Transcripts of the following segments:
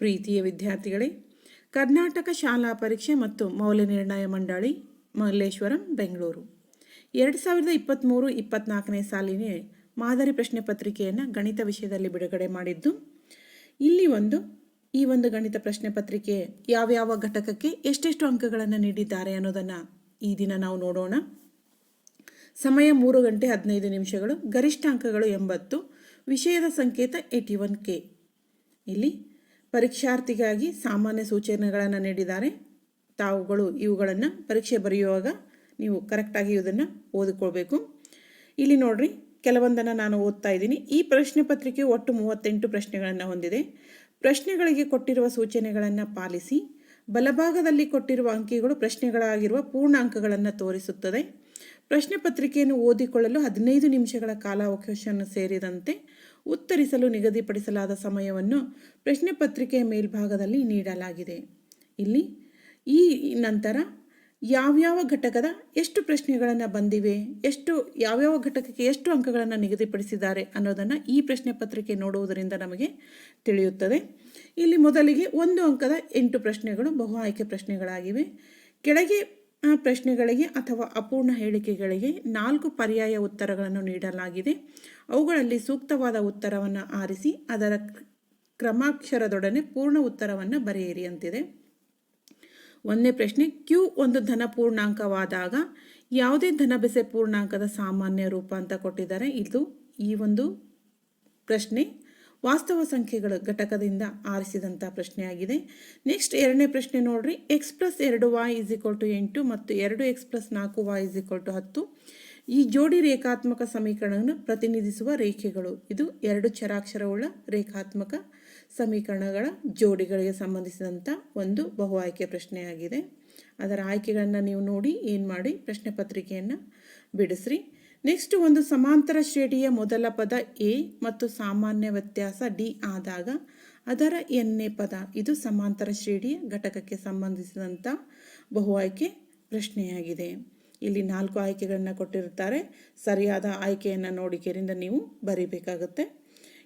ಪ್ರೀತಿಯ ವಿದ್ಯಾರ್ಥಿಗಳೇ, ಕರ್ನಾಟಕ ಶಾಲಾ ಪರೀಕ್ಷೆ ಮತ್ತು ಮೌಲ್ಯ ನಿರ್ಣಯ ಮಂಡಳಿ ಮಲ್ಲೇಶ್ವರಂ ಬೆಂಗಳೂರು 2023-24ನೇ ಸಾಲಿನ ಮಾದರಿ ಪ್ರಶ್ನೆ ಪತ್ರಿಕೆಯನ್ನು ಗಣಿತ ವಿಷಯದಲ್ಲಿ ಬಿಡುಗಡೆ ಮಾಡಿದ್ದು, ಇಲ್ಲಿ ಈ ಒಂದು ಗಣಿತ ಪ್ರಶ್ನೆ ಪತ್ರಿಕೆ ಯಾವ್ಯಾವ ಘಟಕಕ್ಕೆ ಎಷ್ಟೆಷ್ಟು ಅಂಕಗಳನ್ನು ನೀಡಿದ್ದಾರೆ ಅನ್ನೋದನ್ನು ಈ ದಿನ ನಾವು ನೋಡೋಣ. ಸಮಯ 3 ಗಂಟೆ 15 ನಿಮಿಷಗಳು, ಗರಿಷ್ಠ ಅಂಕಗಳು 80, ವಿಷಯದ ಸಂಕೇತ 81K. ಇಲ್ಲಿ ಪರೀಕ್ಷಾರ್ಥಿಗಾಗಿ ಸಾಮಾನ್ಯ ಸೂಚನೆಗಳನ್ನು ನೀಡಿದ್ದಾರೆ. ತಾವುಗಳು ಇವುಗಳನ್ನು ಪರೀಕ್ಷೆ ಬರೆಯುವಾಗ ನೀವು ಕರೆಕ್ಟಾಗಿ ಇದನ್ನು ಓದಿಕೊಳ್ಬೇಕು. ಇಲ್ಲಿ ನೋಡ್ರಿ, ಕೆಲವೊಂದನ್ನು ನಾನು ಓದ್ತಾ ಇದ್ದೀನಿ. ಈ ಪ್ರಶ್ನೆ ಪತ್ರಿಕೆಯು ಒಟ್ಟು 38 ಪ್ರಶ್ನೆಗಳನ್ನು ಹೊಂದಿದೆ. ಪ್ರಶ್ನೆಗಳಿಗೆ ಕೊಟ್ಟಿರುವ ಸೂಚನೆಗಳನ್ನು ಪಾಲಿಸಿ. ಬಲಭಾಗದಲ್ಲಿ ಕೊಟ್ಟಿರುವ ಅಂಕಿಗಳು ಪ್ರಶ್ನೆಗಳಾಗಿರುವ ಪೂರ್ಣ ಅಂಕಗಳನ್ನು ತೋರಿಸುತ್ತದೆ. ಪ್ರಶ್ನೆ ಪತ್ರಿಕೆಯನ್ನು ಓದಿಕೊಳ್ಳಲು 15 ನಿಮಿಷಗಳ ಕಾಲಾವಕಾಶವನ್ನು ಸೇರಿದಂತೆ ಉತ್ತರಿಸಲು ನಿಗದಿಪಡಿಸಲಾದ ಸಮಯವನ್ನು ಪ್ರಶ್ನೆ ಪತ್ರಿಕೆಯ ಮೇಲ್ಭಾಗದಲ್ಲಿ ನೀಡಲಾಗಿದೆ. ಇಲ್ಲಿ ಈ ನಂತರ ಯಾವ್ಯಾವ ಘಟಕದ ಎಷ್ಟು ಪ್ರಶ್ನೆಗಳನ್ನು ಬಂದಿವೆ, ಯಾವ್ಯಾವ ಘಟಕಕ್ಕೆ ಎಷ್ಟು ಅಂಕಗಳನ್ನು ನಿಗದಿಪಡಿಸಿದ್ದಾರೆ ಅನ್ನೋದನ್ನು ಈ ಪ್ರಶ್ನೆ ಪತ್ರಿಕೆ ನೋಡುವುದರಿಂದ ನಮಗೆ ತಿಳಿಯುತ್ತದೆ. ಇಲ್ಲಿ ಮೊದಲಿಗೆ 1 ಅಂಕದ 8 ಪ್ರಶ್ನೆಗಳು ಬಹು ಆಯ್ಕೆ ಪ್ರಶ್ನೆಗಳಾಗಿವೆ. ಕೆಳಗೆ ಪ್ರಶ್ನೆಗಳಿಗೆ ಅಥವಾ ಅಪೂರ್ಣ ಹೇಳಿಕೆಗಳಿಗೆ 4 ಪರ್ಯಾಯ ಉತ್ತರಗಳನ್ನು ನೀಡಲಾಗಿದೆ. ಅವುಗಳಲ್ಲಿ ಸೂಕ್ತವಾದ ಉತ್ತರವನ್ನು ಆರಿಸಿ ಅದರ ಕ್ರಮಾಕ್ಷರದೊಡನೆ ಪೂರ್ಣ ಉತ್ತರವನ್ನು ಬರೆಯಿರಿ ಅಂತಿದೆ. 1ನೇ ಪ್ರಶ್ನೆ, Q ಒಂದು ಧನ ಪೂರ್ಣಾಂಕವಾದಾಗ ಯಾವುದೇ ಧನಬೆಸೆ ಪೂರ್ಣಾಂಕದ ಸಾಮಾನ್ಯ ರೂಪ ಅಂತ ಕೊಟ್ಟಿದ್ದಾರೆ. ಇದು ಈ ಒಂದು ಪ್ರಶ್ನೆ ವಾಸ್ತವ ಸಂಖ್ಯೆಗಳ ಘಟಕದಿಂದ ಆರಿಸಿದಂಥ ಪ್ರಶ್ನೆಯಾಗಿದೆ. ನೆಕ್ಸ್ಟ್ 2ನೇ ಪ್ರಶ್ನೆ ನೋಡ್ರಿ, x+2y = 8 ಮತ್ತು 2x+4y = 10. ಈ ಜೋಡಿ ರೇಖಾತ್ಮಕ ಸಮೀಕರಣವನ್ನು ಪ್ರತಿನಿಧಿಸುವ ರೇಖೆಗಳು. ಇದು 2 ಚರಾಕ್ಷರವುಳ್ಳ ರೇಖಾತ್ಮಕ ಸಮೀಕರಣಗಳ ಜೋಡಿಗಳಿಗೆ ಸಂಬಂಧಿಸಿದಂಥ ಒಂದು ಬಹು ಆಯ್ಕೆ ಪ್ರಶ್ನೆಯಾಗಿದೆ. ಅದರ ಆಯ್ಕೆಗಳನ್ನು ನೀವು ನೋಡಿ ಏನು ಮಾಡಿ ಪ್ರಶ್ನೆ ಪತ್ರಿಕೆಯನ್ನು ಬಿಡಿಸ್ರಿ. ನೆಕ್ಸ್ಟ್, ಒಂದು ಸಮಾಂತರ ಶ್ರೇಣಿಯ ಮೊದಲ ಪದ A ಮತ್ತು ಸಾಮಾನ್ಯ ವ್ಯತ್ಯಾಸ D ಆದಾಗ ಅದರ nನೇ ಪದ. ಇದು ಸಮಾಂತರ ಶ್ರೇಣಿಯ ಘಟಕಕ್ಕೆ ಸಂಬಂಧಿಸಿದಂಥ ಬಹು ಆಯ್ಕೆ ಪ್ರಶ್ನೆಯಾಗಿದೆ. ಇಲ್ಲಿ 4 ಆಯ್ಕೆಗಳನ್ನು ಕೊಟ್ಟಿರುತ್ತಾರೆ. ಸರಿಯಾದ ಆಯ್ಕೆಯನ್ನು ನೋಡಿಕೆರಿಂದ ನೀವು ಬರೀಬೇಕಾಗುತ್ತೆ.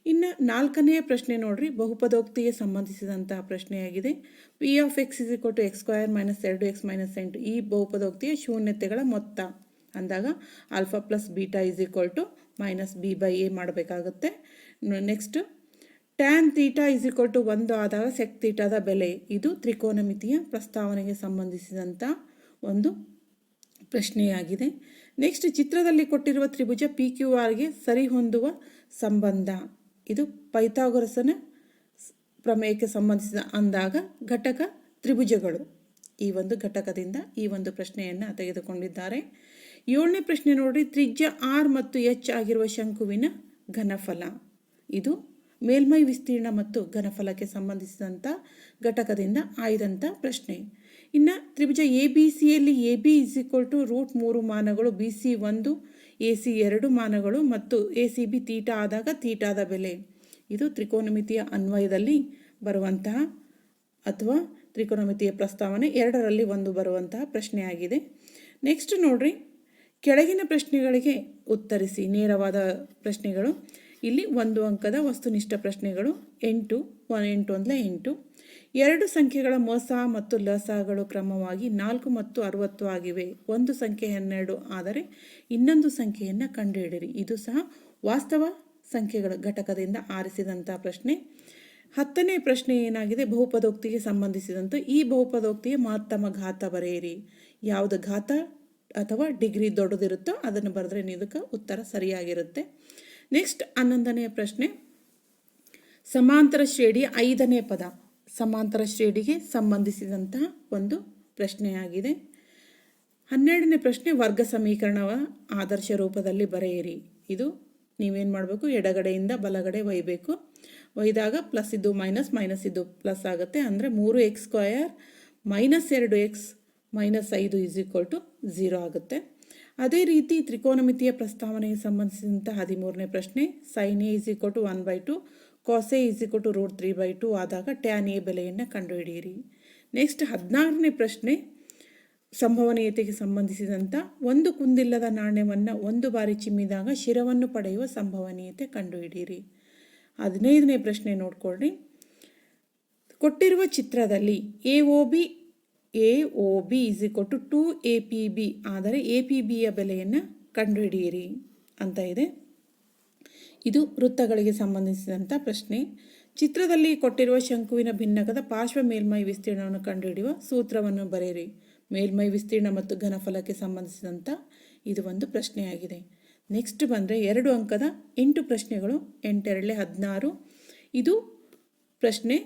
ಇನ್ನು 4ನೇ ಪ್ರಶ್ನೆ ನೋಡ್ರಿ, ಬಹುಪದೋಕ್ತಿಗೆ ಸಂಬಂಧಿಸಿದಂತಹ ಪ್ರಶ್ನೆಯಾಗಿದೆ. P(x) = x² - 2x - 8 ಈ ಬಹುಪದೋಕ್ತಿಯ ಶೂನ್ಯತೆಗಳ ಮೊತ್ತ ಅಂದಾಗ α + β = -b/a ಮಾಡಬೇಕಾಗುತ್ತೆ. ನೆಕ್ಸ್ಟ್, tan θ 1 ಆದಾಗ sec θದ ಬೆಲೆ. ಇದು ತ್ರಿಕೋನಮಿತಿಯ ಪ್ರಸ್ತಾವನೆಗೆ ಸಂಬಂಧಿಸಿದಂಥ ಒಂದು ಪ್ರಶ್ನೆಯಾಗಿದೆ. ನೆಕ್ಸ್ಟ್, ಚಿತ್ರದಲ್ಲಿ ಕೊಟ್ಟಿರುವ ತ್ರಿಭುಜ PQRಗೆ ಸರಿಹೊಂದುವ ಸಂಬಂಧ. ಇದು ಪೈಥಾಗೊರಸನ ಪ್ರಮೇಯಕ್ಕೆ ಸಂಬಂಧಿಸಿದ ಅಂದಾಗ ಘಟಕ ತ್ರಿಭುಜಗಳು. ಈ ಒಂದು ಘಟಕದಿಂದ ಈ ಒಂದು ಪ್ರಶ್ನೆಯನ್ನು ತೆಗೆದುಕೊಂಡಿದ್ದಾರೆ. 7ನೇ ಪ್ರಶ್ನೆ ನೋಡ್ರಿ, ತ್ರಿಜ್ಯ R ಮತ್ತು H ಆಗಿರುವ ಶಂಕುವಿನ ಘನಫಲ. ಇದು ಮೇಲ್ಮೈ ವಿಸ್ತೀರ್ಣ ಮತ್ತು ಘನಫಲಕ್ಕೆ ಸಂಬಂಧಿಸಿದಂಥ ಘಟಕದಿಂದ ಆಯ್ದಂಥ ಪ್ರಶ್ನೆ. ಇನ್ನು ತ್ರಿಭುಜ ABCಯಲ್ಲಿ AB = √3 ಮಾನಗಳು, BC 1, AC 2 ಮಾನಗಳು ಮತ್ತು ACB θ ಆದಾಗ ಥೀಟಾದ ಬೆಲೆ. ಇದು ತ್ರಿಕೋನಮಿತಿಯ ಅನ್ವಯದಲ್ಲಿ ಬರುವಂತಹ ಅಥವಾ ತ್ರಿಕೋನಮಿತಿಯ ಪ್ರಸ್ತಾವನೆ 2ರಲ್ಲಿ 1 ಬರುವಂತಹ ಪ್ರಶ್ನೆಯಾಗಿದೆ. ನೆಕ್ಸ್ಟ್ ನೋಡ್ರಿ, ಕೆಳಗಿನ ಪ್ರಶ್ನೆಗಳಿಗೆ ಉತ್ತರಿಸಿ. ನೇರವಾದ ಪ್ರಶ್ನೆಗಳು. ಇಲ್ಲಿ 1 ಅಂಕದ ವಸ್ತುನಿಷ್ಠ ಪ್ರಶ್ನೆಗಳು. 8 1 8. 2 ಸಂಖ್ಯೆಗಳ ಮೊಸ ಮತ್ತು ಲಸಗಳು ಕ್ರಮವಾಗಿ 4 ಮತ್ತು 60 ಆಗಿವೆ. ಒಂದು ಸಂಖ್ಯೆ 12 ಆದರೆ ಇನ್ನೊಂದು ಸಂಖ್ಯೆಯನ್ನು ಕಂಡುಹಿಡಿಯಿರಿ. ಇದು ಸಹ ವಾಸ್ತವ ಸಂಖ್ಯೆಗಳ ಘಟಕದಿಂದ ಆರಿಸಿದಂಥ ಪ್ರಶ್ನೆ. 10ನೇ ಪ್ರಶ್ನೆ ಏನಾಗಿದೆ, ಬಹುಪದೋಕ್ತಿಗೆ ಸಂಬಂಧಿಸಿದಂತೆ ಈ ಬಹುಪದೋಕ್ತಿಯ ಮಹತ್ತಮ ಘಾತ ಬರೆಯಿರಿ. ಯಾವುದು ಘಾತ ಅಥವಾ ಡಿಗ್ರಿ ದೊಡ್ಡದಿರುತ್ತೋ ಅದನ್ನು ಬರೆದ್ರೆ ಇದಕ್ಕೆ ಉತ್ತರ ಸರಿಯಾಗಿರುತ್ತೆ. ನೆಕ್ಸ್ಟ್ 11ನೇ ಪ್ರಶ್ನೆ, ಸಮಾಂತರ ಶ್ರೇಣಿಯ 5ನೇ ಪದ. ಸಮಾಂತರ ಶ್ರೇಣಿಗೆ ಸಂಬಂಧಿಸಿದಂತಹ ಒಂದು ಪ್ರಶ್ನೆಯಾಗಿದೆ. 12ನೇ ಪ್ರಶ್ನೆ, ವರ್ಗ ಸಮೀಕರಣವ ಆದರ್ಶ ರೂಪದಲ್ಲಿ ಬರೆಯಿರಿ. ಇದು ನೀವೇನು ಮಾಡಬೇಕು, ಎಡಗಡೆಯಿಂದ ಬಲಗಡೆ ಒಯ್ಯಬೇಕು. ಒಯ್ದಾಗ ಪ್ಲಸ್ ಇದು ಮೈನಸ್, ಮೈನಸ್ ಇದು ಪ್ಲಸ್ ಆಗುತ್ತೆ. ಅಂದರೆ 3x² - 2x - 5 = 0 ಆಗುತ್ತೆ. ಅದೇ ರೀತಿ ತ್ರಿಕೋನಮಿತಿಯ ಪ್ರಸ್ತಾವನೆಗೆ ಸಂಬಂಧಿಸಿದಂಥ 13ನೇ ಪ್ರಶ್ನೆ, sin A = 1/2, cos A = √3/2 ಆದಾಗ tan A ಬೆಲೆಯನ್ನು ಕಂಡುಹಿಡಿಯಿರಿ. ನೆಕ್ಸ್ಟ್ 14ನೇ ಪ್ರಶ್ನೆ, ಸಂಭವನೀಯತೆಗೆ ಸಂಬಂಧಿಸಿದಂಥ ಒಂದು ಕುಂದಿಲ್ಲದ ನಾಣ್ಯವನ್ನು 1 ಬಾರಿ ಚಿಮ್ಮಿದಾಗ ಶಿರವನ್ನು ಪಡೆಯುವ ಸಂಭವನೀಯತೆ ಕಂಡುಹಿಡಿಯಿರಿ. 15ನೇ ಪ್ರಶ್ನೆ ನೋಡ್ಕೊಳ್ಳಿ, ಕೊಟ್ಟಿರುವ ಚಿತ್ರದಲ್ಲಿ AOB is equal to 2APB ಆದರೆ APBಯ ಬೆಲೆಯನ್ನು ಕಂಡುಹಿಡಿಯಿರಿ ಅಂತ ಇದೆ. ಇದು ವೃತ್ತಗಳಿಗೆ ಸಂಬಂಧಿಸಿದಂಥ ಪ್ರಶ್ನೆ. ಚಿತ್ರದಲ್ಲಿ ಕೊಟ್ಟಿರುವ ಶಂಕುವಿನ ಭಿನ್ನಕದ ಪಾರ್ಶ್ವ ಮೇಲ್ಮೈ ವಿಸ್ತೀರ್ಣವನ್ನು ಕಂಡುಹಿಡಿಯುವ ಸೂತ್ರವನ್ನು ಬರೆಯಿರಿ. ಮೇಲ್ಮೈ ವಿಸ್ತೀರ್ಣ ಮತ್ತು ಘನಫಲಕ್ಕೆ ಸಂಬಂಧಿಸಿದಂಥ ಇದು ಒಂದು ಪ್ರಶ್ನೆಯಾಗಿದೆ. ನೆಕ್ಸ್ಟ್ ಬಂದರೆ 2 ಅಂಕದ 8 ಪ್ರಶ್ನೆಗಳು, 8 2 16. ಇದು ಪ್ರಶ್ನೆ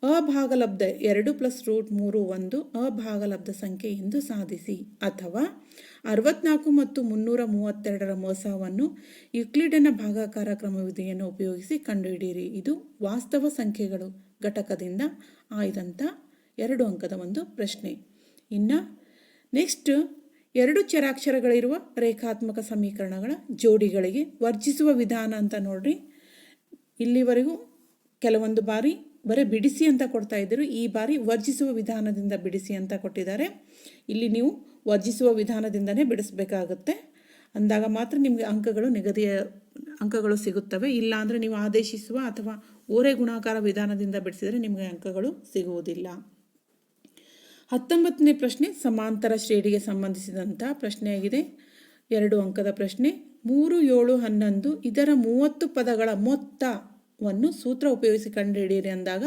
ಅಭಾಗಲಬ್ಧ 2 + √3 1 ಅಭಾಗಲಬ್ಧ ಸಂಖ್ಯೆ ಎಂದು ಸಾಧಿಸಿ, ಅಥವಾ 64 ಮತ್ತು 332ರ ಮೊಸವನ್ನು ಯುಕ್ಲಿಡನ ಭಾಗಾಕಾರ ಕ್ರಮವಿಧಿಯನ್ನು ಉಪಯೋಗಿಸಿ ಕಂಡುಹಿಡಿಯಿರಿ. ಇದು ವಾಸ್ತವ ಸಂಖ್ಯೆಗಳು ಘಟಕದಿಂದ ಆಯ್ದಂಥ 2 ಅಂಕದ ಒಂದು ಪ್ರಶ್ನೆ. ಇನ್ನು ನೆಕ್ಸ್ಟ್ 2 ಚರಾಕ್ಷರಗಳಿರುವ ರೇಖಾತ್ಮಕ ಸಮೀಕರಣಗಳ ಜೋಡಿಗಳಿಗೆ ವರ್ಜಿಸುವ ವಿಧಾನ ಅಂತ ನೋಡ್ರಿ. ಇಲ್ಲಿವರೆಗೂ ಕೆಲವೊಂದು ಬಾರಿ ಬರೀ ಬಿಡಿಸಿ ಅಂತ ಕೊಡ್ತಾ ಇದ್ದರು, ಈ ಬಾರಿ ವರ್ಜಿಸುವ ವಿಧಾನದಿಂದ ಬಿಡಿಸಿ ಅಂತ ಕೊಟ್ಟಿದ್ದಾರೆ. ಇಲ್ಲಿ ನೀವು ವರ್ಜಿಸುವ ವಿಧಾನದಿಂದನೇ ಬಿಡಿಸಬೇಕಾಗುತ್ತೆ. ಅಂದಾಗ ಮಾತ್ರ ನಿಮಗೆ ನಿಗದಿಯ ಅಂಕಗಳು ಸಿಗುತ್ತವೆ. ಇಲ್ಲ ಅಂದರೆ ನೀವು ಆದೇಶಿಸುವ ಅಥವಾ ಓರೆ ಗುಣಾಕಾರ ವಿಧಾನದಿಂದ ಬಿಡಿಸಿದರೆ ನಿಮಗೆ ಅಂಕಗಳು ಸಿಗುವುದಿಲ್ಲ. 19ನೇ ಪ್ರಶ್ನೆ ಸಮಾಂತರ ಶ್ರೇಣಿಗೆ ಸಂಬಂಧಿಸಿದಂಥ ಪ್ರಶ್ನೆಯಾಗಿದೆ. 2 ಅಂಕದ ಪ್ರಶ್ನೆ. 3 7 11 ಇದರ 30 ಪದಗಳ ಮೊತ್ತವನ್ನು ಸೂತ್ರ ಉಪಯೋಗಿಸಿ ಕಂಡುಹಿಡಿಯಿರಿ ಅಂದಾಗ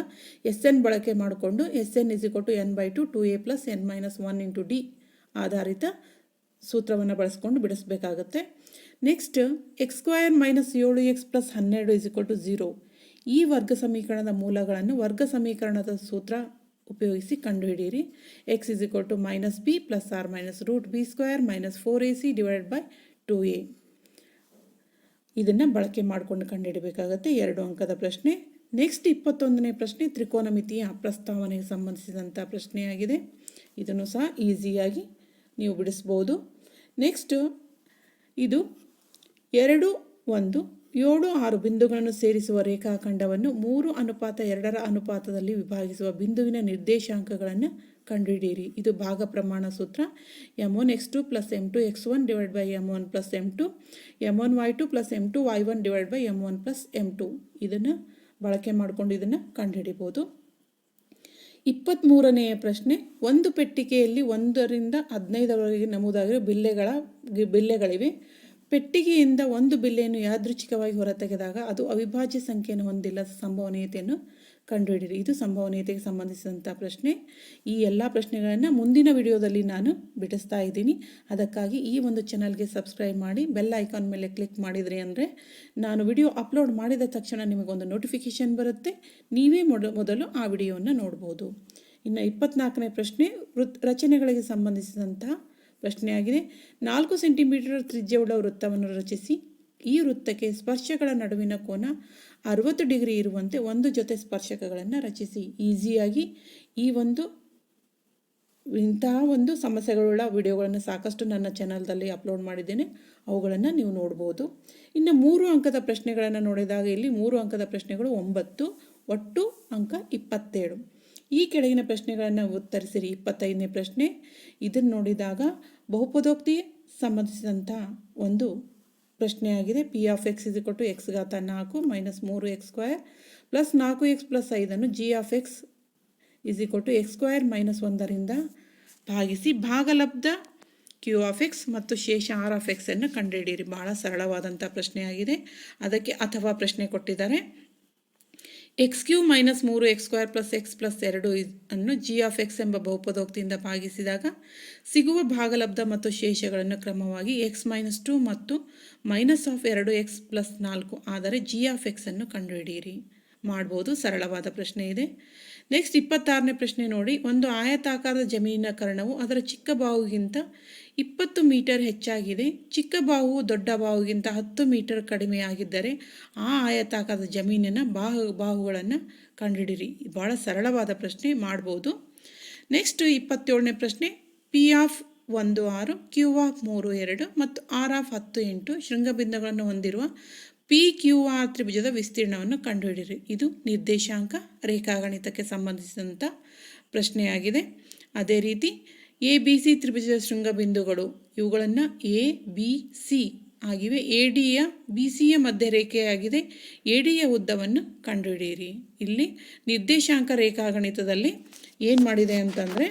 SN ಬಳಕೆ ಮಾಡಿಕೊಂಡು SN = n/2 2a + n - 1 × d ಆಧಾರಿತ ಸೂತ್ರವನ್ನು ಬಳಸ್ಕೊಂಡು ಬಿಡಿಸಬೇಕಾಗುತ್ತೆ. ನೆಕ್ಸ್ಟ್ x² - 7x + 12 = 0 ಈ ವರ್ಗ ಸಮೀಕರಣದ ಮೂಲಗಳನ್ನು ವರ್ಗ ಸಮೀಕರಣದ ಸೂತ್ರ ಉಪಯೋಗಿಸಿ ಕಂಡುಹಿಡಿಯಿರಿ. x = -b ± √b² - 4ac / 2a ಇದನ್ನು ಬಳಕೆ ಮಾಡಿಕೊಂಡು ಕಂಡುಹಿಡಬೇಕಾಗತ್ತೆ. 2 ಅಂಕದ ಪ್ರಶ್ನೆ. ನೆಕ್ಸ್ಟ್ 21ನೇ ಪ್ರಶ್ನೆ ತ್ರಿಕೋನಮಿತಿಯ ಪ್ರಸ್ತಾವನೆಗೆ ಸಂಬಂಧಿಸಿದಂಥ ಪ್ರಶ್ನೆಯಾಗಿದೆ. ಇದನ್ನು ಸಹ ಈಸಿಯಾಗಿ ನೀವು ಬಿಡಿಸ್ಬೋದು. ನೆಕ್ಸ್ಟ್ ಇದು 2 1 7 6 ಬಿಂದುಗಳನ್ನು ಸೇರಿಸುವ ರೇಖಾಖಂಡವನ್ನು 3:2ರ ಅನುಪಾತದಲ್ಲಿ ವಿಭಾಗಿಸುವ ಬಿಂದುವಿನ ನಿರ್ದೇಶಾಂಕಗಳನ್ನು ಕಂಡುಹಿಡಿಯಿರಿ. ಇದು ಭಾಗ ಪ್ರಮಾಣ ಸೂತ್ರ. m1x2 + m2x1 / m1 + m2 m1y2 + m2y1 / m1 + m2 ಇದನ್ನು ಬಳಕೆ ಮಾಡಿಕೊಂಡು ಇದನ್ನು ಕಂಡುಹಿಡಿಬೋದು. 23ನೆಯ ಪ್ರಶ್ನೆ. ಒಂದು ಪೆಟ್ಟಿಗೆಯಲ್ಲಿ 1 ರಿಂದ 15ರವರೆಗೆ ನಮೂದಾಗಿರುವ ಬಿಲ್ಲೆಗಳಿವೆ. ಪೆಟ್ಟಿಗೆಯಿಂದ ಒಂದು ಬಿಲ್ಲೆಯನ್ನು ಯಾದೃಚ್ಛಿಕವಾಗಿ ಹೊರತೆಗೆದಾಗ ಅದು ಅವಿಭಾಜ್ಯ ಸಂಖ್ಯೆಯನ್ನು ಹೊಂದಿಲ್ಲದ ಸಂಭವನೀಯತೆಯನ್ನು ಕಂಡುಹಿಡಿಯಿರಿ. ಇದು ಸಂಭವನೀಯತೆಗೆ ಸಂಬಂಧಿಸಿದಂಥ ಪ್ರಶ್ನೆ. ಈ ಎಲ್ಲ ಪ್ರಶ್ನೆಗಳನ್ನು ಮುಂದಿನ ವಿಡಿಯೋದಲ್ಲಿ ನಾನು ಬಿಡಿಸ್ತಾ ಇದ್ದೀನಿ. ಅದಕ್ಕಾಗಿ ಈ ಒಂದು ಚಾನಲ್ಗೆ ಸಬ್ಸ್ಕ್ರೈಬ್ ಮಾಡಿ ಬೆಲ್ ಐಕಾನ್ ಮೇಲೆ ಕ್ಲಿಕ್ ಮಾಡಿದ್ರಿ ಅಂದರೆ ನಾನು ವಿಡಿಯೋ ಅಪ್ಲೋಡ್ ಮಾಡಿದ ತಕ್ಷಣ ನಿಮಗೊಂದು ನೋಟಿಫಿಕೇಷನ್ ಬರುತ್ತೆ. ನೀವೇ ಮೊದಲು ಆ ವಿಡಿಯೋವನ್ನು ನೋಡ್ಬೋದು. ಇನ್ನು 24ನೇ ಪ್ರಶ್ನೆ ರಚನೆಗಳಿಗೆ ಸಂಬಂಧಿಸಿದಂಥ ಪ್ರಶ್ನೆಯಾಗಿದೆ. 4 ಸೆಂಟಿಮೀಟರ್ ತ್ರಿಜ್ಯವುಳ್ಳ ವೃತ್ತವನ್ನು ರಚಿಸಿ. ಈ ವೃತ್ತಕ್ಕೆ ಸ್ಪರ್ಶಗಳ ನಡುವಿನ ಕೋನ 60 ಡಿಗ್ರಿ ಇರುವಂತೆ ಒಂದು ಜೊತೆ ಸ್ಪರ್ಶಕಗಳನ್ನು ರಚಿಸಿ. ಈಸಿಯಾಗಿ ಇಂತಹ ಒಂದು ಸಮಸ್ಯೆಗಳುಳ್ಳ ವಿಡಿಯೋಗಳನ್ನು ಸಾಕಷ್ಟು ನನ್ನ ಚಾನಲ್ದಲ್ಲಿ ಅಪ್ಲೋಡ್ ಮಾಡಿದ್ದೇನೆ, ಅವುಗಳನ್ನು ನೀವು ನೋಡ್ಬೋದು. ಇನ್ನು 3 ಅಂಕದ ಪ್ರಶ್ನೆಗಳನ್ನು ನೋಡಿದಾಗ ಇಲ್ಲಿ 3 ಅಂಕದ ಪ್ರಶ್ನೆಗಳು 9, ಒಟ್ಟು ಅಂಕ 27. ಈ ಕೆಳಗಿನ ಪ್ರಶ್ನೆಗಳನ್ನು ಉತ್ತರಿಸಿರಿ. 25ನೇ ಪ್ರಶ್ನೆ. ಇದನ್ನು ನೋಡಿದಾಗ ಬಹುಪದೋಕ್ತಿಗೆ ಸಂಬಂಧಿಸಿದಂಥ ಒಂದು ಪ್ರಶ್ನೆಯಾಗಿದೆ. p(x) = x⁴ - 3x² + 4x + 5 g(x) = x² - 1 ರಿಂದ ಭಾಗಿಸಿ ಭಾಗಲಬ್ಧ q(x) ಮತ್ತು ಶೇಷ r(x) ಅನ್ನು ಕಂಡುಹಿಡಿಯಿರಿ. ಬಹಳ ಸರಳವಾದಂಥ ಪ್ರಶ್ನೆಯಾಗಿದೆ. ಅದಕ್ಕೆ ಅಥವಾ ಪ್ರಶ್ನೆ ಕೊಟ್ಟಿದ್ದಾರೆ. x³ - 3x² + x + 2 ಅನ್ನು g(x) ಎಂಬ ಬಹುಪದೋಕ್ತಿಯಿಂದ ಭಾಗಿಸಿದಾಗ ಸಿಗುವ ಭಾಗಲಬ್ಧ ಮತ್ತು ಶೇಷಗಳನ್ನು ಕ್ರಮವಾಗಿ x - 2 ಮತ್ತು -2x + 4 ಆದರೆ g(x) ಅನ್ನು ಕಂಡುಹಿಡಿಯಿರಿ. ಮಾಡ್ಬೋದು, ಸರಳವಾದ ಪ್ರಶ್ನೆ ಇದೆ. ನೆಕ್ಸ್ಟ್ 26ನೇ ಪ್ರಶ್ನೆ ನೋಡಿ. ಒಂದು ಆಯತಾಕಾರದ ಜಮೀನಿನ ಕರ್ಣವು ಅದರ ಚಿಕ್ಕ ಬಾಹುಗಿಂತ 20 ಮೀಟರ್ ಹೆಚ್ಚಾಗಿದೆ. ಚಿಕ್ಕ ಬಾಹುವು ದೊಡ್ಡ ಬಾಹುಗಿಂತ 10 ಮೀಟರ್ ಕಡಿಮೆಯಾಗಿದ್ದರೆ ಆ ಆಯತಾಕಾರದ ಜಮೀನಿನ ಬಾಹುಗಳನ್ನು ಕಂಡುಹಿಡಿಯಿರಿ. ಭಾಳ ಸರಳವಾದ ಪ್ರಶ್ನೆ, ಮಾಡ್ಬೋದು. ನೆಕ್ಸ್ಟ್ 27ನೇ ಪ್ರಶ್ನೆ. p(1 6 q(3 2 ಮತ್ತು r(10 8 ಶೃಂಗಬಿಂದುಗಳನ್ನು ಹೊಂದಿರುವ PQR ತ್ರಿಭುಜದ ವಿಸ್ತೀರ್ಣವನ್ನು ಕಂಡುಹಿಡಿಯಿರಿ. ಇದು ನಿರ್ದೇಶಾಂಕ ರೇಖಾಗಣಿತಕ್ಕೆ ಸಂಬಂಧಿಸಿದಂಥ ಪ್ರಶ್ನೆಯಾಗಿದೆ. ಅದೇ ರೀತಿ ABC ತ್ರಿಭುಜದ ಶೃಂಗಬಿಂದುಗಳು ಇವುಗಳನ್ನು ABC ಆಗಿವೆ. ADಯ BCಯ ಮಧ್ಯರೇಖೆಯಾಗಿದೆ. ADಯ ಉದ್ದವನ್ನು ಕಂಡುಹಿಡಿಯಿರಿ. ಇಲ್ಲಿ ನಿರ್ದೇಶಾಂಕ ರೇಖಾಗಣಿತದಲ್ಲಿ ಏನು ಮಾಡಿದೆ ಅಂತಂದರೆ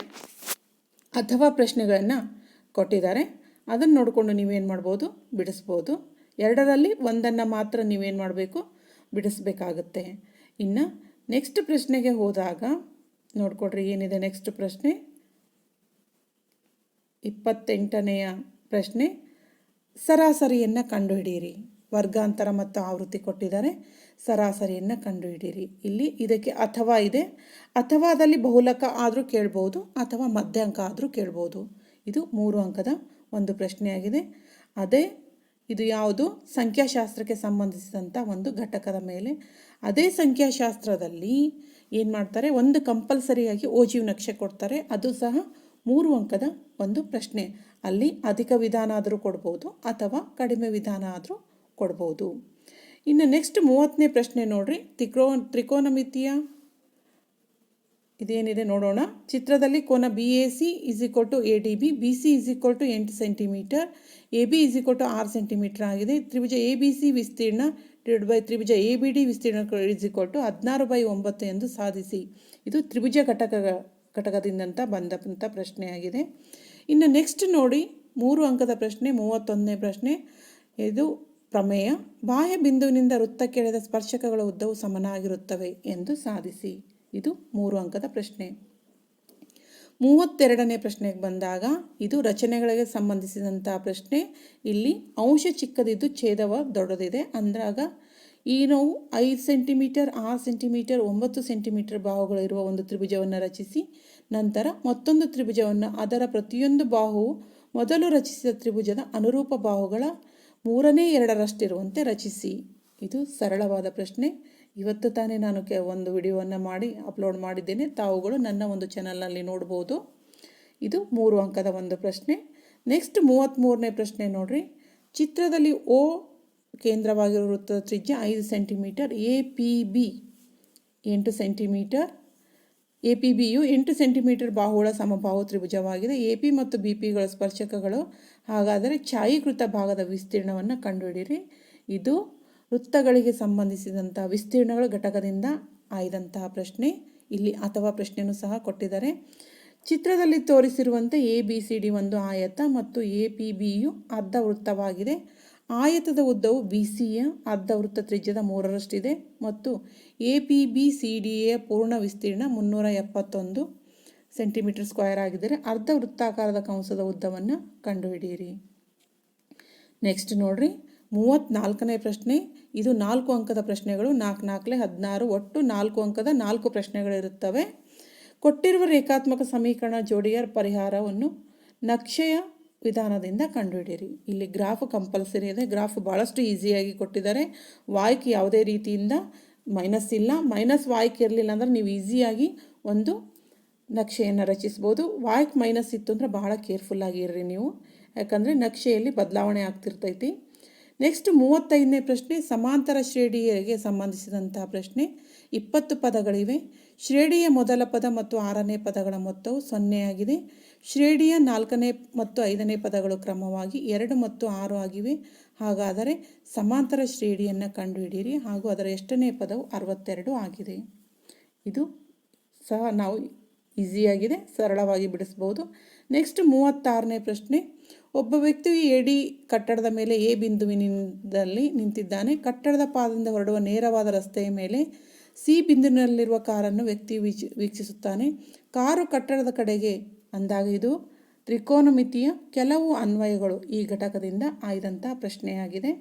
ಅಥವಾ ಪ್ರಶ್ನೆಗಳನ್ನು ಕೊಟ್ಟಿದ್ದಾರೆ. ಅದನ್ನು ನೋಡಿಕೊಂಡು ನೀವೇನು ಮಾಡ್ಬೋದು, ಬಿಡಿಸ್ಬೋದು. ಎರಡರಲ್ಲಿ ಒಂದನ್ನು ಮಾತ್ರ ನೀವೇನು ಮಾಡಬೇಕು, ಬಿಡಿಸ್ಬೇಕಾಗುತ್ತೆ. ಇನ್ನು ನೆಕ್ಸ್ಟ್ ಪ್ರಶ್ನೆಗೆ ಹೋದಾಗ ನೋಡ್ಕೊಡ್ರಿ ಏನಿದೆ ನೆಕ್ಸ್ಟ್ ಪ್ರಶ್ನೆ. 28ನೆಯ ಪ್ರಶ್ನೆ, ಸರಾಸರಿಯನ್ನು ಕಂಡುಹಿಡಿಯಿರಿ. ವರ್ಗಾಂತರ ಮತ್ತು ಆವೃತ್ತಿ ಕೊಟ್ಟಿದ್ದಾರೆ. ಸರಾಸರಿಯನ್ನು ಕಂಡುಹಿಡಿಯಿರಿ. ಇಲ್ಲಿ ಇದಕ್ಕೆ ಅಥವಾ ಇದೆ. ಅಥವಾದಲ್ಲಿ ಬಹುಲಕ ಆದರೂ ಕೇಳ್ಬೋದು ಅಥವಾ ಮಧ್ಯಾಂಕ ಆದರೂ ಕೇಳ್ಬೋದು. ಇದು 3 ಅಂಕದ ಒಂದು ಪ್ರಶ್ನೆಯಾಗಿದೆ. ಅದೇ ಇದು ಯಾವುದು, ಸಂಖ್ಯಾಶಾಸ್ತ್ರಕ್ಕೆ ಸಂಬಂಧಿಸಿದಂಥ ಒಂದು ಘಟಕದ ಮೇಲೆ. ಅದೇ ಸಂಖ್ಯಾಶಾಸ್ತ್ರದಲ್ಲಿ ಏನು ಮಾಡ್ತಾರೆ, ಒಂದು ಕಂಪಲ್ಸರಿಯಾಗಿ ಓಜೀವ್ ನಕ್ಷೆ ಕೊಡ್ತಾರೆ. ಅದು ಸಹ 3 ಅಂಕದ ಒಂದು ಪ್ರಶ್ನೆ. ಅಲ್ಲಿ ಅಧಿಕ ವಿಧಾನ ಆದರೂ ಕೊಡ್ಬೋದು ಅಥವಾ ಕಡಿಮೆ ವಿಧಾನ ಆದರೂ ಕೊಡ್ಬೋದು. ಇನ್ನು ನೆಕ್ಸ್ಟ್ 30ನೇ ಪ್ರಶ್ನೆ ನೋಡ್ರಿ. ತ್ರಿಕೋನಮಿತಿಯ ಇದೇನಿದೆ ನೋಡೋಣ. ಚಿತ್ರದಲ್ಲಿ ಕೋನ BAC = ADB, BC = 8 centimetre, AB = 6 centimetre ಆಗಿದೆ. ತ್ರಿಭುಜ ABC ವಿಸ್ತೀರ್ಣ ತ್ರಿಭುಜ ABD ವಿಸ್ತೀರ್ಣ = 16/9 ಎಂದು ಸಾಧಿಸಿ. ಇದು ತ್ರಿಭುಜ ಘಟಕದಿಂದ ಬಂದಂಥ ಪ್ರಶ್ನೆಯಾಗಿದೆ. ಇನ್ನು ನೆಕ್ಸ್ಟ್ ನೋಡಿ 3 ಅಂಕದ ಪ್ರಶ್ನೆ, 31ನೇ ಪ್ರಶ್ನೆ. ಇದು ಪ್ರಮೇಯ. ಬಾಹ್ಯ ಬಿಂದುವಿನಿಂದ ವೃತ್ತಕ್ಕೆ ಎಳೆದ ಸ್ಪರ್ಶಕಗಳ ಉದ್ದವು ಸಮನಾಗಿರುತ್ತವೆ ಎಂದು ಸಾಧಿಸಿ. ಇದು 3 ಅಂಕದ ಪ್ರಶ್ನೆ. 32ನೇ ಪ್ರಶ್ನೆಗೆ ಬಂದಾಗ ಇದು ರಚನೆಗಳಿಗೆ ಸಂಬಂಧಿಸಿದಂಥ ಪ್ರಶ್ನೆ. ಇಲ್ಲಿ ಅಂಶ ಚಿಕ್ಕದಿದ್ದು ಛೇದವ ದೊಡ್ಡದಿದೆ ಅಂದಾಗ ಈ ನಾವು 5 ಸೆಂಟಿಮೀಟರ್, 6 ಸೆಂಟಿಮೀಟರ್, 9 ಸೆಂಟಿಮೀಟರ್ ಬಾಹುಗಳಿರುವ ಒಂದು ತ್ರಿಭುಜವನ್ನು ರಚಿಸಿ, ನಂತರ ಮತ್ತೊಂದು ತ್ರಿಭುಜವನ್ನು ಅದರ ಪ್ರತಿಯೊಂದು ಬಾಹುವು ಮೊದಲು ರಚಿಸಿದ ತ್ರಿಭುಜದ ಅನುರೂಪ ಬಾಹುಗಳ 2/3 ರಚಿಸಿ. ಇದು ಸರಳವಾದ ಪ್ರಶ್ನೆ. ಇವತ್ತು ತಾನೇ ನಾನು ಒಂದು ವಿಡಿಯೋವನ್ನು ಮಾಡಿ ಅಪ್ಲೋಡ್ ಮಾಡಿದ್ದೇನೆ. ತಾವುಗಳು ನನ್ನ ಒಂದು ಚಾನಲ್ನಲ್ಲಿ ನೋಡ್ಬೋದು. ಇದು 3 ಅಂಕದ ಒಂದು ಪ್ರಶ್ನೆ. ನೆಕ್ಸ್ಟ್ 33ನೇ ಪ್ರಶ್ನೆ ನೋಡ್ರಿ. ಚಿತ್ರದಲ್ಲಿ O ಕೇಂದ್ರವಾಗಿರುವ ವೃತ್ತದ ತ್ರಿಜ್ಯ 5 ಸೆಂಟಿಮೀಟರ್, APB 8 ಸೆಂಟಿಮೀಟರ್. APBಯು 8 ಸೆಂಟಿಮೀಟರ್ ಬಾಹುಗಳ ಸಮಬಾಹು ತ್ರಿಭುಜವಾಗಿದೆ. AP ಮತ್ತು BPಗಳ ಸ್ಪರ್ಶಕಗಳು. ಹಾಗಾದರೆ ಛಾಯೀಕೃತ ಭಾಗದ ವಿಸ್ತೀರ್ಣವನ್ನು ಕಂಡುಹಿಡಿಯಿರಿ. ಇದು ವೃತ್ತಗಳಿಗೆ ಸಂಬಂಧಿಸಿದಂಥ ವಿಸ್ತೀರ್ಣಗಳ ಘಟಕದಿಂದ ಆಯ್ದಂತಹ ಪ್ರಶ್ನೆ. ಇಲ್ಲಿ ಅಥವಾ ಪ್ರಶ್ನೆಯೂ ಸಹ ಕೊಟ್ಟಿದ್ದಾರೆ. ಚಿತ್ರದಲ್ಲಿ ತೋರಿಸಿರುವಂತೆ ABCD ಒಂದು ಆಯತ ಮತ್ತು APBಯು ಅರ್ಧ ವೃತ್ತವಾಗಿದೆ. ಆಯತದ ಉದ್ದವು BCಯ ಅರ್ಧ ವೃತ್ತ ತ್ರಿಜ್ಯದ 3ರಷ್ಟಿದೆ ಮತ್ತು APBCDಯ ಪೂರ್ಣ ವಿಸ್ತೀರ್ಣ 371 ಸೆಂಟಿಮೀಟರ್ ಸ್ಕ್ವೇರ್ ಆಗಿದ್ದರೆ ಅರ್ಧ ವೃತ್ತಾಕಾರದ ಕಂಸದ ಉದ್ದವನ್ನು ಕಂಡುಹಿಡಿಯಿರಿ. ನೆಕ್ಸ್ಟ್ ನೋಡ್ರಿ 34ನೇ ಪ್ರಶ್ನೆ. ಇದು 4 ಅಂಕದ ಪ್ರಶ್ನೆಗಳು. 4 4 16, ಒಟ್ಟು 4 ಅಂಕದ 4 ಪ್ರಶ್ನೆಗಳಿರುತ್ತವೆ. ಕೊಟ್ಟಿರುವ ರೇಖಾತ್ಮಕ ಸಮೀಕರಣ ಜೋಡಿಯ ಪರಿಹಾರವನ್ನು ನಕ್ಷೆಯ ವಿಧಾನದಿಂದ ಕಂಡುಹಿಡಿಯಿರಿ. ಇಲ್ಲಿ ಗ್ರಾಫ್ ಕಂಪಲ್ಸರಿ ಇದೆ. ಗ್ರಾಫ್ ಭಾಳಷ್ಟು ಈಸಿಯಾಗಿ ಕೊಟ್ಟಿದ್ದಾರೆ. ವಾಯ್ಕ್ ಯಾವುದೇ ರೀತಿಯಿಂದ ಮೈನಸ್ ಇಲ್ಲ. ಮೈನಸ್ ವಾಯ್ಕ್ ಇರಲಿಲ್ಲ ಅಂದರೆ ನೀವು ಈಸಿಯಾಗಿ ಒಂದು ನಕ್ಷೆಯನ್ನು ರಚಿಸ್ಬೋದು. ವಾಯ್ಕ್ ಮೈನಸ್ ಇತ್ತು ಅಂದರೆ ಬಹಳ ಕೇರ್ಫುಲ್ಲಾಗಿ ಇರ್ರಿ ನೀವು, ಯಾಕಂದರೆ ನಕ್ಷೆಯಲ್ಲಿ ಬದಲಾವಣೆ ಆಗ್ತಿರ್ತೈತಿ. ನೆಕ್ಸ್ಟ್ 35ನೇ ಪ್ರಶ್ನೆ. ಸಮಾಂತರ ಶ್ರೇಣಿಗೆ ಸಂಬಂಧಿಸಿದಂತಹ ಪ್ರಶ್ನೆ. 20 ಪದಗಳಿವೆ. ಶ್ರೇಣಿಯ ಮೊದಲ ಪದ ಮತ್ತು 6ನೇ ಪದಗಳ ಮೊತ್ತವು 0 ಆಗಿದೆ. ಶ್ರೇಣಿಯ 4ನೇ ಮತ್ತು 5ನೇ ಪದಗಳು ಕ್ರಮವಾಗಿ 2 ಮತ್ತು 6 ಆಗಿವೆ. ಹಾಗಾದರೆ ಸಮಾಂತರ ಶ್ರೇಣಿಯನ್ನು ಕಂಡುಹಿಡಿಯಿರಿ ಹಾಗೂ ಅದರ ಎಷ್ಟನೇ ಪದವು 62 ಆಗಿದೆ. ಇದು ಸಹ ನಾವು ಈಸಿಯಾಗಿದೆ, ಸರಳವಾಗಿ ಬಿಡಿಸ್ಬೋದು. ನೆಕ್ಸ್ಟ್ 36ನೇ ಪ್ರಶ್ನೆ. ಒಬ್ಬ ವ್ಯಕ್ತಿಯು AD ಕಟ್ಟಡದ ಮೇಲೆ A ಬಿಂದುವಿನಲ್ಲಿ ನಿಂತಿದ್ದಾನೆ. ಕಟ್ಟಡದ ಪಾದದಿಂದ ಹೊರಡುವ ನೇರವಾದ ರಸ್ತೆಯ ಮೇಲೆ C ಬಿಂದುವಿನಲ್ಲಿರುವ ಕಾರನ್ನು ವ್ಯಕ್ತಿಯು ವೀಕ್ಷಿಸುತ್ತಾನೆ. ಕಾರು ಕಟ್ಟಡದ ಕಡೆಗೆ ಅಂದಾಗ ಇದು ತ್ರಿಕೋನಮಿತಿಯ ಕೆಲವು ಅನ್ವಯಗಳು ಈ ಘಟಕದಿಂದ ಆಯ್ದಂಥ ಪ್ರಶ್ನೆಯಾಗಿದೆ.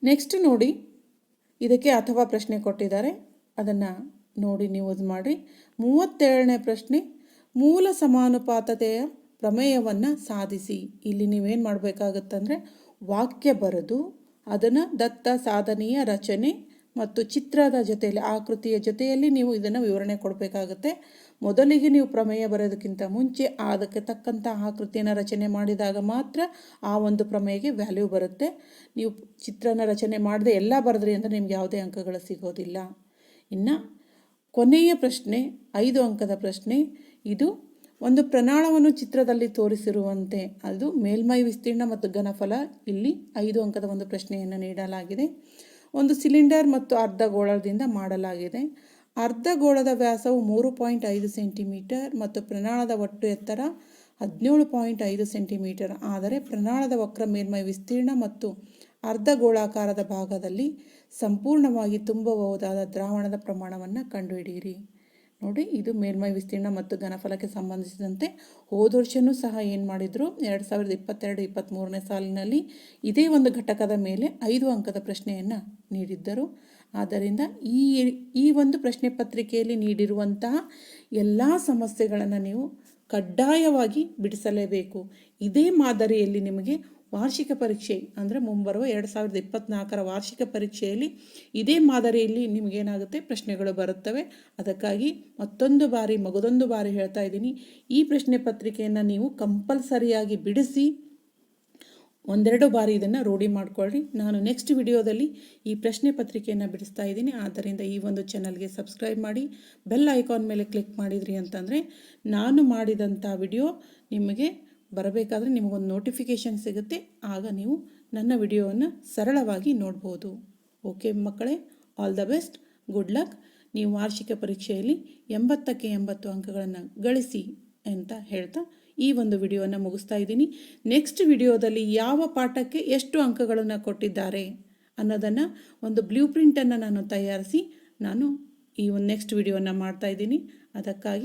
ನೆಕ್ಸ್ಟ್ ನೋಡಿ, ಇದಕ್ಕೆ ಅಥವಾ ಪ್ರಶ್ನೆ ಕೊಟ್ಟಿದ್ದಾರೆ, ಅದನ್ನು ನೋಡಿ ನೀವು ಇದು ಮಾಡಿ. 37ನೇ ಪ್ರಶ್ನೆ. ಮೂಲ ಸಮಾನುಪಾತತೆಯ ಪ್ರಮೇಯವನ್ನು ಸಾಧಿಸಿ. ಇಲ್ಲಿ ನೀವೇನು ಮಾಡಬೇಕಾಗುತ್ತಂದರೆ ವಾಕ್ಯ ಬರೆದು ಅದನ್ನು ದತ್ತ ಸಾಧನೆಯ ರಚನೆ ಮತ್ತು ಚಿತ್ರದ ಜೊತೆಯಲ್ಲಿ, ಆಕೃತಿಯ ಜೊತೆಯಲ್ಲಿ ನೀವು ಇದನ್ನು ವಿವರಣೆ ಕೊಡಬೇಕಾಗುತ್ತೆ. ಮೊದಲಿಗೆ ನೀವು ಪ್ರಮೇಯ ಬರೆಯೋದಕ್ಕಿಂತ ಮುಂಚೆ ಅದಕ್ಕೆ ತಕ್ಕಂಥ ಆಕೃತಿಯನ್ನು ರಚನೆ ಮಾಡಿದಾಗ ಮಾತ್ರ ಆ ಒಂದು ಪ್ರಮೇಯಕ್ಕೆ ವ್ಯಾಲ್ಯೂ ಬರುತ್ತೆ. ನೀವು ಚಿತ್ರನ ರಚನೆ ಮಾಡದೆ ಎಲ್ಲ ಬರೆದ್ರಿ ಅಂದರೆ ನಿಮ್ಗೆ ಯಾವುದೇ ಅಂಕಗಳು ಸಿಗೋದಿಲ್ಲ. ಇನ್ನು ಕೊನೆಯ ಪ್ರಶ್ನೆ 5 ಅಂಕದ ಪ್ರಶ್ನೆ. ಇದು ಒಂದು ಪ್ರಣಾಳವನ್ನು ಚಿತ್ರದಲ್ಲಿ ತೋರಿಸಿರುವಂತೆ ಅದು ಮೇಲ್ಮೈ ವಿಸ್ತೀರ್ಣ ಮತ್ತು ಘನಫಲ ಇಲ್ಲಿ 5 ಅಂಕದ ಒಂದು ಪ್ರಶ್ನೆಯನ್ನು ನೀಡಲಾಗಿದೆ. ಒಂದು ಸಿಲಿಂಡರ್ ಮತ್ತು ಅರ್ಧಗೋಳದಿಂದ ಮಾಡಲಾಗಿದೆ. ಅರ್ಧಗೋಳದ ವ್ಯಾಸವು 3.5 ಸೆಂಟಿಮೀಟರ್ ಮತ್ತು ಪ್ರಣಾಳದ ಒಟ್ಟು ಎತ್ತರ 17.5 ಸೆಂಟಿಮೀಟರ್. ಆದರೆ ಪ್ರಣಾಳದ ವಕ್ರ ಮೇಲ್ಮೈ ವಿಸ್ತೀರ್ಣ ಮತ್ತು ಅರ್ಧಗೋಳಾಕಾರದ ಭಾಗದಲ್ಲಿ ಸಂಪೂರ್ಣವಾಗಿ ತುಂಬಬಹುದಾದ ದ್ರಾವಣದ ಪ್ರಮಾಣವನ್ನು ಕಂಡುಹಿಡಿಯಿರಿ. ನೋಡಿ, ಇದು ಮೇಲ್ಮೈ ವಿಸ್ತೀರ್ಣ ಮತ್ತು ಘನಫಲಕ್ಕೆ ಸಂಬಂಧಿಸಿದಂತೆ ಹೋದ ವರ್ಷವೂ ಸಹ ಏನು ಮಾಡಿದರು, 2022-23ನೇ ಸಾಲಿನಲ್ಲಿ ಇದೇ ಒಂದು ಘಟಕದ ಮೇಲೆ 5 ಅಂಕದ ಪ್ರಶ್ನೆಯನ್ನು ನೀಡಿದ್ದರು. ಆದ್ದರಿಂದ ಈ ಒಂದು ಪ್ರಶ್ನೆ ಪತ್ರಿಕೆಯಲ್ಲಿ ನೀಡಿರುವಂತಹ ಎಲ್ಲ ಸಮಸ್ಯೆಗಳನ್ನು ನೀವು ಕಡ್ಡಾಯವಾಗಿ ಬಿಡಿಸಲೇಬೇಕು. ಇದೇ ಮಾದರಿಯಲ್ಲಿ ನಿಮಗೆ ವಾರ್ಷಿಕ ಪರೀಕ್ಷೆ ಅಂದರೆ ಮುಂಬರುವ 2024ರ ವಾರ್ಷಿಕ ಪರೀಕ್ಷೆಯಲ್ಲಿ ಇದೇ ಮಾದರಿಯಲ್ಲಿ ನಿಮಗೇನಾಗುತ್ತೆ, ಪ್ರಶ್ನೆಗಳು ಬರುತ್ತವೆ. ಅದಕ್ಕಾಗಿ ಮಗದೊಂದು ಬಾರಿ ಹೇಳ್ತಾ ಇದ್ದೀನಿ, ಈ ಪ್ರಶ್ನೆ ಪತ್ರಿಕೆಯನ್ನು ನೀವು ಕಂಪಲ್ಸರಿಯಾಗಿ ಬಿಡಿಸಿ 1-2 ಬಾರಿ ಇದನ್ನು ರೂಢಿ ಮಾಡಿಕೊಳ್ಳ್ರಿ. ನಾನು ನೆಕ್ಸ್ಟ್ ವಿಡಿಯೋದಲ್ಲಿ ಈ ಪ್ರಶ್ನೆ ಪತ್ರಿಕೆಯನ್ನು ಬಿಡಿಸ್ತಾ ಇದ್ದೀನಿ. ಆದ್ದರಿಂದ ಈ ಒಂದು ಚಾನಲ್ಗೆ ಸಬ್ಸ್ಕ್ರೈಬ್ ಮಾಡಿ, ಬೆಲ್ ಐಕಾನ್ ಮೇಲೆ ಕ್ಲಿಕ್ ಮಾಡಿದ್ರಿ ಅಂತಂದರೆ ನಾನು ಮಾಡಿದಂಥ ವಿಡಿಯೋ ನಿಮಗೆ ಬರಬೇಕಾದ್ರೆ ನಿಮಗೊಂದು ನೋಟಿಫಿಕೇಷನ್ ಸಿಗುತ್ತೆ. ಆಗ ನೀವು ನನ್ನ ವಿಡಿಯೋವನ್ನು ಸರಳವಾಗಿ ನೋಡ್ಬೋದು. ಓಕೆ ಮಕ್ಕಳೇ, all the best, good luck. ನೀವು ವಾರ್ಷಿಕ ಪರೀಕ್ಷೆಯಲ್ಲಿ 80ಕ್ಕೆ 80 ಅಂಕಗಳನ್ನು ಗಳಿಸಿ ಅಂತ ಹೇಳ್ತಾ ಈ ಒಂದು ವಿಡಿಯೋವನ್ನು ಮುಗಿಸ್ತಾ ಇದ್ದೀನಿ. ನೆಕ್ಸ್ಟ್ ವಿಡಿಯೋದಲ್ಲಿ ಯಾವ ಪಾಠಕ್ಕೆ ಎಷ್ಟು ಅಂಕಗಳನ್ನು ಕೊಟ್ಟಿದ್ದಾರೆ ಅನ್ನೋದನ್ನು ಒಂದು ಬ್ಲೂ ಪ್ರಿಂಟನ್ನು ನಾನು ತಯಾರಿಸಿ ನಾನು ಈ ಒಂದು ನೆಕ್ಸ್ಟ್ ವಿಡಿಯೋವನ್ನು ಮಾಡ್ತಾ ಇದ್ದೀನಿ. ಅದಕ್ಕಾಗಿ